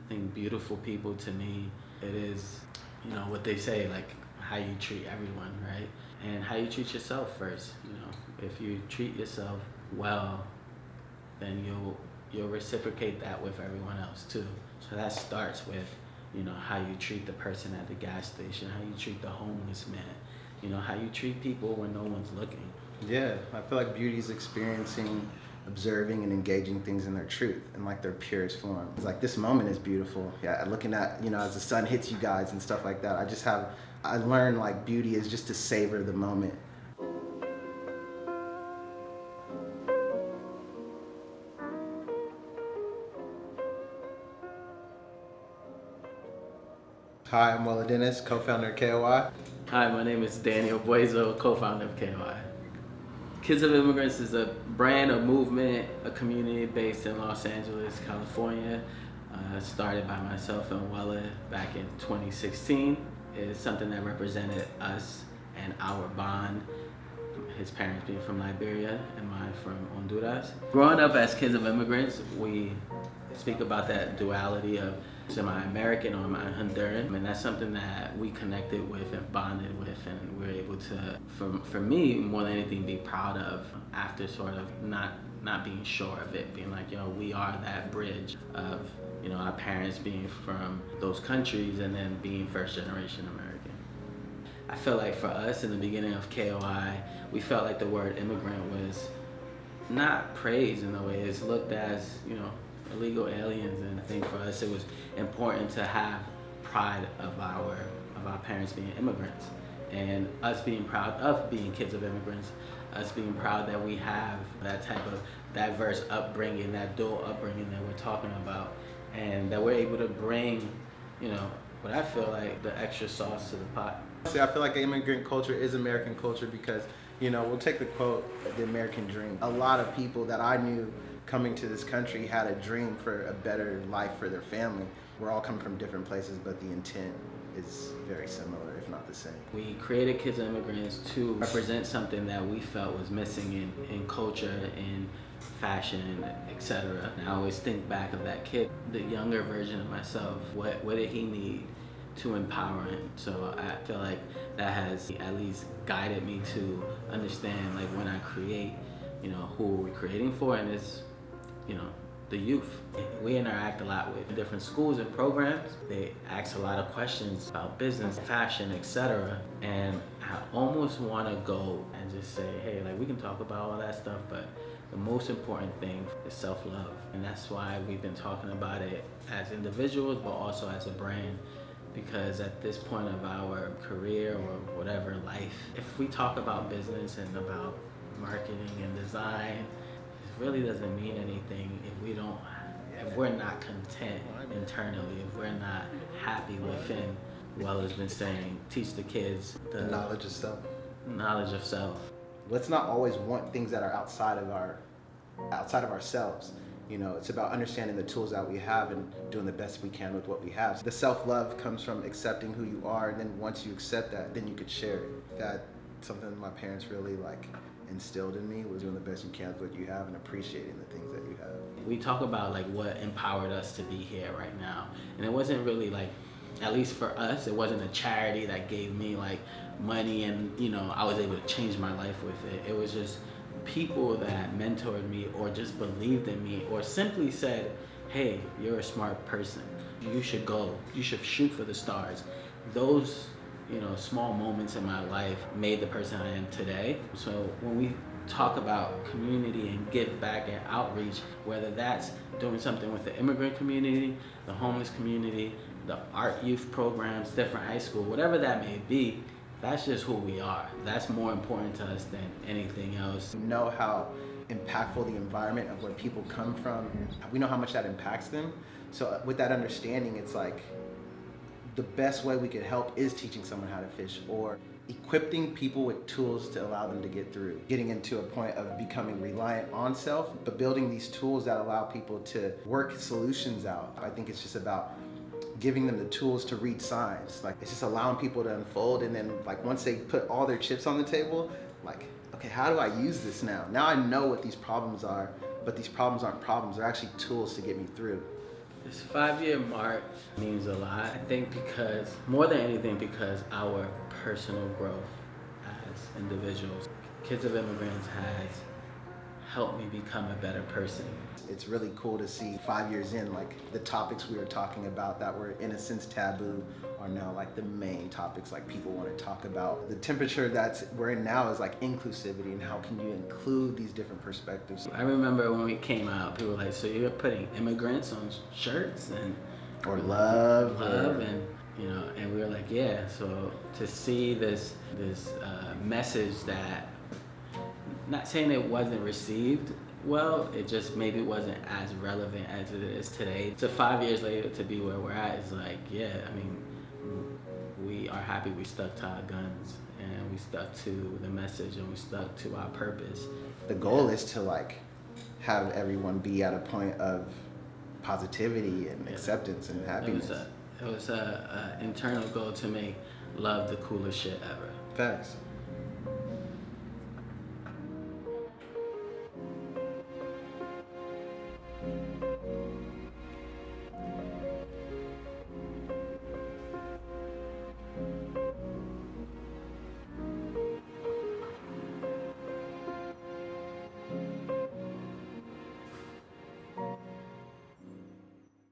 I think beautiful people to me, it is, what they say, like how you treat everyone, right? And how you treat yourself first. If you treat yourself well, then you'll reciprocate that with everyone else too. So that starts with, how you treat the person at the gas station, how you treat the homeless man, how you treat people when no one's looking. Yeah, I feel like beauty is experiencing, observing, and engaging things in their truth and like their purest form. It's like this moment is beautiful. Yeah, looking at, as the sun hits you guys and stuff like that. I learned like beauty is just to savor the moment. Hi, I'm Weleh Dennis, co-founder of KOI. Hi, my name is Daniel Buezo, co-founder of KOI. Kids of Immigrants is a brand, a movement, a community based in Los Angeles, California. Started by myself and Weleh back in 2016. It's something that represented us and our bond. His parents being from Liberia and mine from Honduras. Growing up as kids of immigrants, we speak about that duality of am I American or am I Honduran? And that's something that we connected with and bonded with, and we were able to, for me, more than anything, be proud of after sort of not being sure of it, being like, we are that bridge of, our parents being from those countries and then being first generation American. I feel like for us in the beginning of KOI, we felt like the word immigrant was not praised in a way. It's looked as, illegal aliens, and I think for us it was important to have pride of our parents being immigrants, and us being proud of being kids of immigrants, us being proud that we have that type of diverse upbringing, that dual upbringing that we're talking about, and that we're able to bring, what I feel like the extra sauce to the pot. See, I feel like immigrant culture is American culture because, we'll take the quote, the American dream. A lot of people that I knew coming to this country had a dream for a better life for their family. We're all coming from different places, but the intent is very similar, if not the same. We created Kids of Immigrants to represent something that we felt was missing in culture, in fashion, etc. And I always think back of that kid, the younger version of myself. What did he need to empower him? So I feel like that has at least guided me to understand, like, when I create, who are we creating for, and it's, the youth. We interact a lot with different schools and programs. They ask a lot of questions about business, fashion, etc. And I almost want to go and just say, hey, like, we can talk about all that stuff, but the most important thing is self-love. And that's why we've been talking about it as individuals, but also as a brand. Because at this point of our career or whatever life, if we talk about business and about marketing and design, it really doesn't mean anything if we're not content internally, if we're not happy within. Weleh's been saying, teach the kids the knowledge of self. Knowledge of self. Let's not always want things that are outside of ourselves. It's about understanding the tools that we have and doing the best we can with what we have. The self-love comes from accepting who you are, and then once you accept that, then you could share it. That's something my parents really instilled in me, was doing the best you can with what you have and appreciating the things that you have. We talk about what empowered us to be here right now, and it wasn't really at least for us, it wasn't a charity that gave me money and I was able to change my life with it. It was just people that mentored me or just believed in me or simply said, hey, you're a smart person, you should go, you should shoot for the stars. Those small moments in my life made the person I am today. So when we talk about community and give back and outreach, whether that's doing something with the immigrant community, the homeless community, the art youth programs, different high school, whatever that may be, that's just who we are. That's more important to us than anything else. We know how impactful the environment of where people come from, we know how much that impacts them. So with that understanding, it's like the best way we could help is teaching someone how to fish or equipping people with tools to allow them to get through, getting into a point of becoming reliant on self, but building these tools that allow people to work solutions out. I think it's just about giving them the tools to read signs. It's just allowing people to unfold, and then once they put all their chips on the table, okay, how do I use this now? Now I know what these problems are, but these problems aren't problems, they're actually tools to get me through. This 5-year mark means a lot. I think because, more than anything, because our personal growth as individuals. Kids of Immigrants has helped me become a better person. It's really cool to see 5 years in, like the topics we were talking about that were in a sense taboo are now like the main topics like people want to talk about. The temperature that we're in now is like inclusivity, and how can you include these different perspectives. I remember when we came out, people were like, so you're putting immigrants on shirts and Or love. and you know, and we were like, yeah. So to see this message that, not saying it wasn't received well, it just maybe wasn't as relevant as it is today. So 5 years later to be where we're at is like, yeah, I mean, we are happy we stuck to our guns and we stuck to the message and we stuck to our purpose. The goal is to like have everyone be at a point of positivity and acceptance and happiness. It was a internal goal to make love the coolest shit ever. Facts.